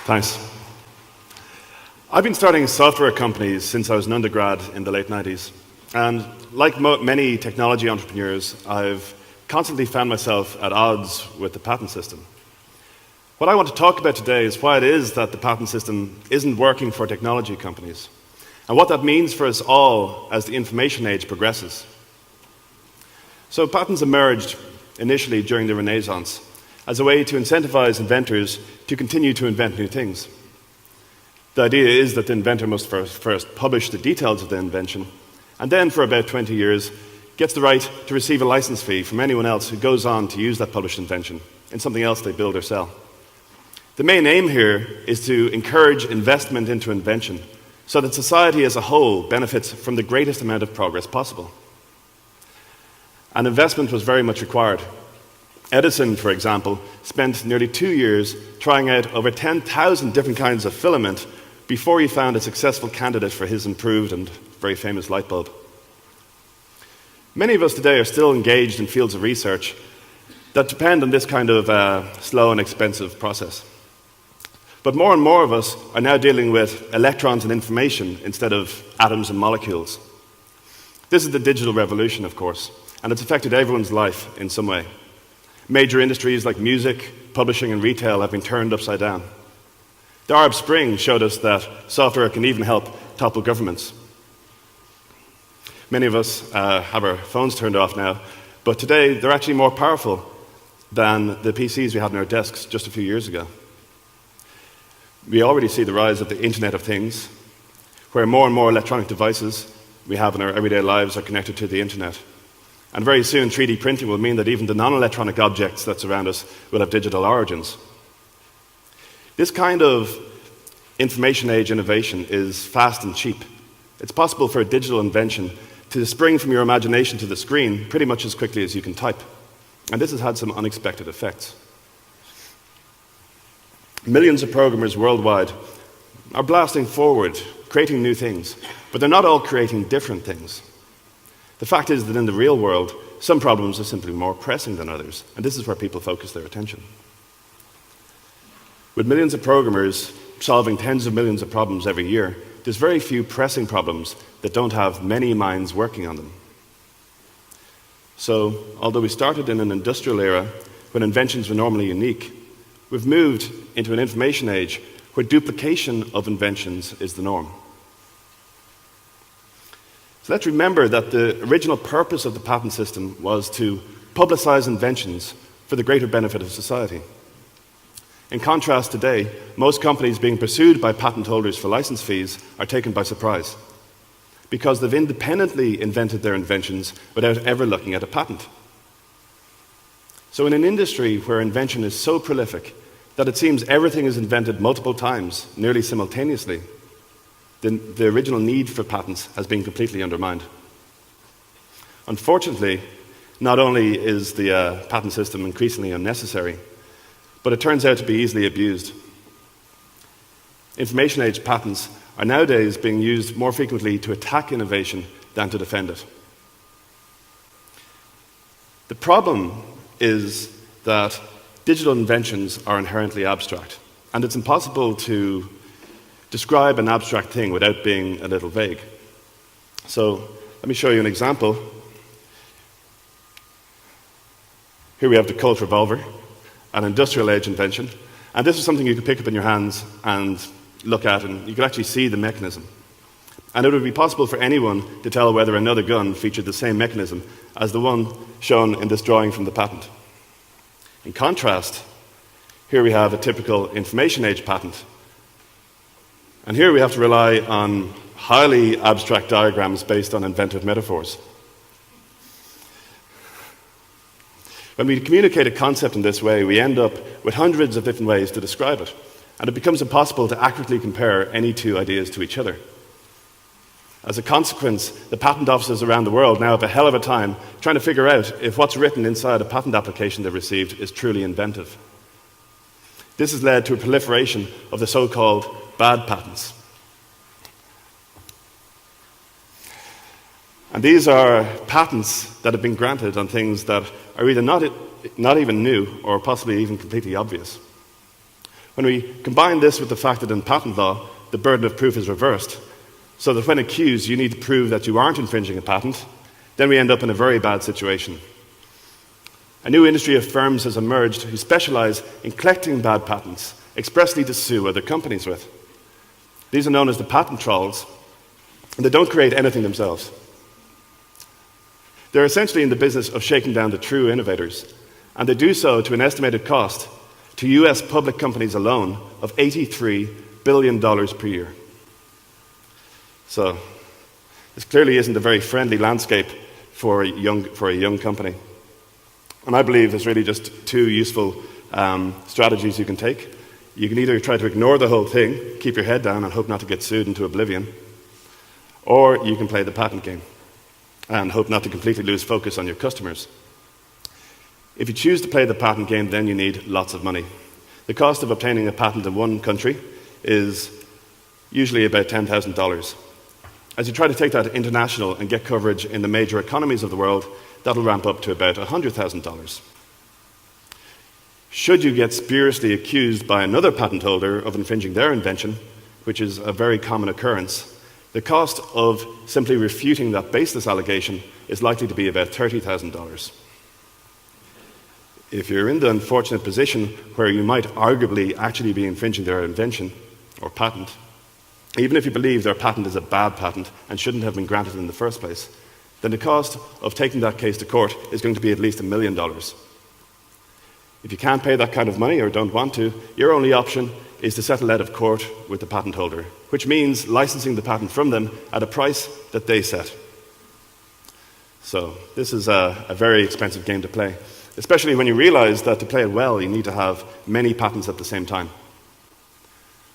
Thanks. I've been starting software companies since I was an undergrad in the late 90s. And like many technology entrepreneurs, I've constantly found myself at odds with the patent system. What I want to talk about today is why it is that the patent system isn't working for technology companies, and what that means for us all as the information age progresses. So patents emerged initially during the Renaissance as a way to incentivize inventors to continue to invent new things. The idea is that the inventor must first publish the details of the invention, and then for about 20 years gets the right to receive a license fee from anyone else who goes on to use that published invention in something else they build or sell. The main aim here is to encourage investment into invention so that society as a whole benefits from the greatest amount of progress possible. And investment was very much required. Edison, for example, spent nearly 2 years trying out over 10,000 different kinds of filament before he found a successful candidate for his improved and very famous light bulb. Many of us today are still engaged in fields of research that depend on this kind of slow and expensive process. But more and more of us are now dealing with electrons and information instead of atoms and molecules. This is the digital revolution, of course, and it's affected everyone's life in some way. Major industries like music, publishing and retail have been turned upside down. The Arab Spring showed us that software can even help topple governments. Many of us have our phones turned off now, but today they're actually more powerful than the PCs we had on our desks just a few years ago. We already see the rise of the Internet of Things, where more and more electronic devices we have in our everyday lives are connected to the Internet. And very soon 3D printing will mean that even the non-electronic objects that surround us will have digital origins. This kind of information age innovation is fast and cheap. It's possible for a digital invention to spring from your imagination to the screen pretty much as quickly as you can type. And this has had some unexpected effects. Millions of programmers worldwide are blasting forward, creating new things, but they're not all creating different things. The fact is that in the real world, some problems are simply more pressing than others, and this is where people focus their attention. With millions of programmers solving tens of millions of problems every year, there's very few pressing problems that don't have many minds working on them. So, although we started in an industrial era when inventions were normally unique, we've moved into an information age where duplication of inventions is the norm. So let's remember that the original purpose of the patent system was to publicize inventions for the greater benefit of society. In contrast, today, most companies being pursued by patent holders for license fees are taken by surprise because they've independently invented their inventions without ever looking at a patent. So in an industry where invention is so prolific that it seems everything is invented multiple times, nearly simultaneously, the original need for patents has been completely undermined. Unfortunately, not only is the patent system increasingly unnecessary, but it turns out to be easily abused. Information age patents are nowadays being used more frequently to attack innovation than to defend it. The problem is that digital inventions are inherently abstract, and it's impossible to describe an abstract thing without being a little vague. So let me show you an example. Here we have the Colt Revolver, an industrial age invention, and this is something you could pick up in your hands and look at, and you could actually see the mechanism. And it would be possible for anyone to tell whether another gun featured the same mechanism as the one shown in this drawing from the patent. In contrast, here we have a typical information age patent. And here we have to rely on highly abstract diagrams based on inventive metaphors. When we communicate a concept in this way, we end up with hundreds of different ways to describe it, and it becomes impossible to accurately compare any two ideas to each other. As a consequence, the patent offices around the world now have a hell of a time trying to figure out if what's written inside a patent application they've received is truly inventive. This has led to a proliferation of the so-called bad patents. And these are patents that have been granted on things that are either not even new or possibly even completely obvious. When we combine this with the fact that in patent law, the burden of proof is reversed, so that when accused, you need to prove that you aren't infringing a patent, then we end up in a very bad situation. A new industry of firms has emerged who specialize in collecting bad patents, expressly to sue other companies with. These are known as the patent trolls, and they don't create anything themselves. They're essentially in the business of shaking down the true innovators, and they do so to an estimated cost to US public companies alone of $83 billion per year. So, this clearly isn't a very friendly landscape for a young company. And I believe there's really just two useful strategies you can take. You can either try to ignore the whole thing, keep your head down and hope not to get sued into oblivion, or you can play the patent game and hope not to completely lose focus on your customers. If you choose to play the patent game, then you need lots of money. The cost of obtaining a patent in one country is usually about $10,000. As you try to take that international and get coverage in the major economies of the world, that'll ramp up to about $100,000. Should you get spuriously accused by another patent holder of infringing their invention, which is a very common occurrence, the cost of simply refuting that baseless allegation is likely to be about $30,000. If you're in the unfortunate position where you might arguably actually be infringing their invention or patent, even if you believe their patent is a bad patent and shouldn't have been granted in the first place, then the cost of taking that case to court is going to be at least $1 million. If you can't pay that kind of money or don't want to, your only option is to settle out of court with the patent holder, which means licensing the patent from them at a price that they set. So this is a very expensive game to play, especially when you realize that to play it well, you need to have many patents at the same time.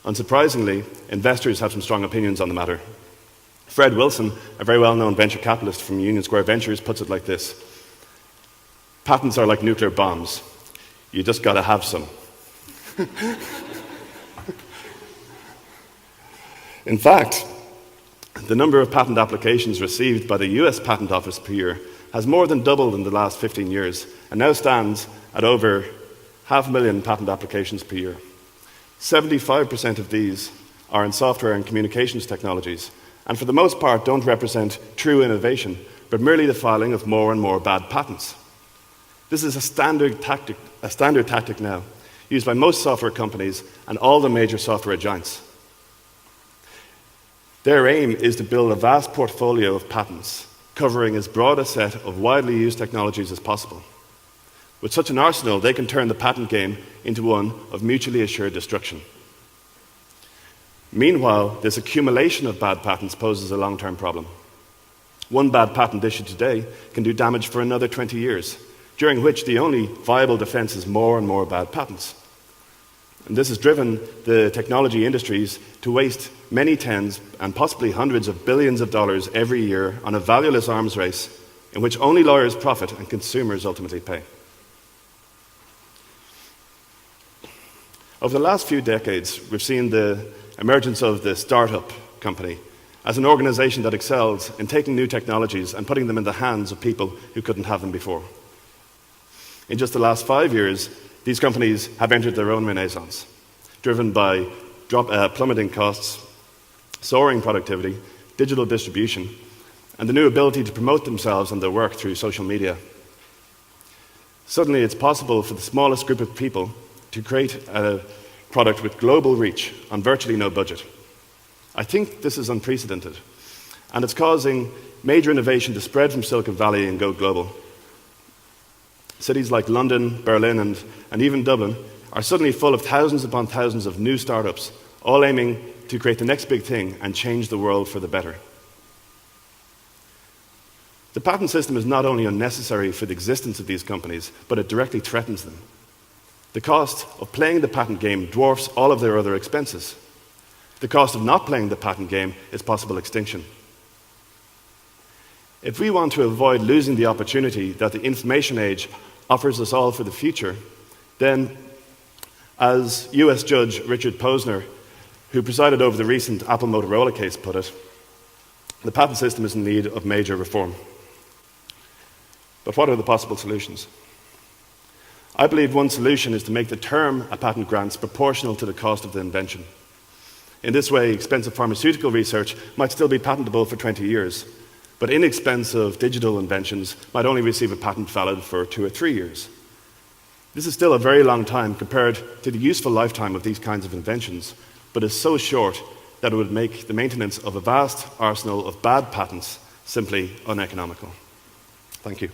Unsurprisingly, investors have some strong opinions on the matter. Fred Wilson, a very well-known venture capitalist from Union Square Ventures, puts it like this: patents are like nuclear bombs. You just got to have some. In fact, the number of patent applications received by the US Patent Office per year has more than doubled in the last 15 years and now stands at over 500,000 patent applications per year. 75% of these are in software and communications technologies, and for the most part don't represent true innovation, but merely the filing of more and more bad patents. This is a standard tactic now, used by most software companies and all the major software giants. Their aim is to build a vast portfolio of patents, covering as broad a set of widely used technologies as possible. With such an arsenal, they can turn the patent game into one of mutually assured destruction. Meanwhile, this accumulation of bad patents poses a long-term problem. One bad patent issued today can do damage for another 20 years, during which the only viable defense is more and more bad patents. And this has driven the technology industries to waste many tens and possibly hundreds of billions of dollars every year on a valueless arms race in which only lawyers profit and consumers ultimately pay. Over the last few decades, we've seen the emergence of the startup company as an organization that excels in taking new technologies and putting them in the hands of people who couldn't have them before. In just the last 5 years, these companies have entered their own renaissance, driven by plummeting costs, soaring productivity, digital distribution, and the new ability to promote themselves and their work through social media. Suddenly, it's possible for the smallest group of people to create a product with global reach on virtually no budget. I think this is unprecedented, and it's causing major innovation to spread from Silicon Valley and go global. Cities like London, Berlin, and even Dublin are suddenly full of thousands upon thousands of new startups, all aiming to create the next big thing and change the world for the better. The patent system is not only unnecessary for the existence of these companies, but it directly threatens them. The cost of playing the patent game dwarfs all of their other expenses. The cost of not playing the patent game is possible extinction. If we want to avoid losing the opportunity that the information age offers us all for the future, then, as US Judge Richard Posner, who presided over the recent Apple Motorola case, put it, the patent system is in need of major reform. But what are the possible solutions? I believe one solution is to make the term a patent grants proportional to the cost of the invention. In this way, expensive pharmaceutical research might still be patentable for 20 years, but inexpensive digital inventions might only receive a patent valid for 2 or 3 years. This is still a very long time compared to the useful lifetime of these kinds of inventions, but is so short that it would make the maintenance of a vast arsenal of bad patents simply uneconomical. Thank you.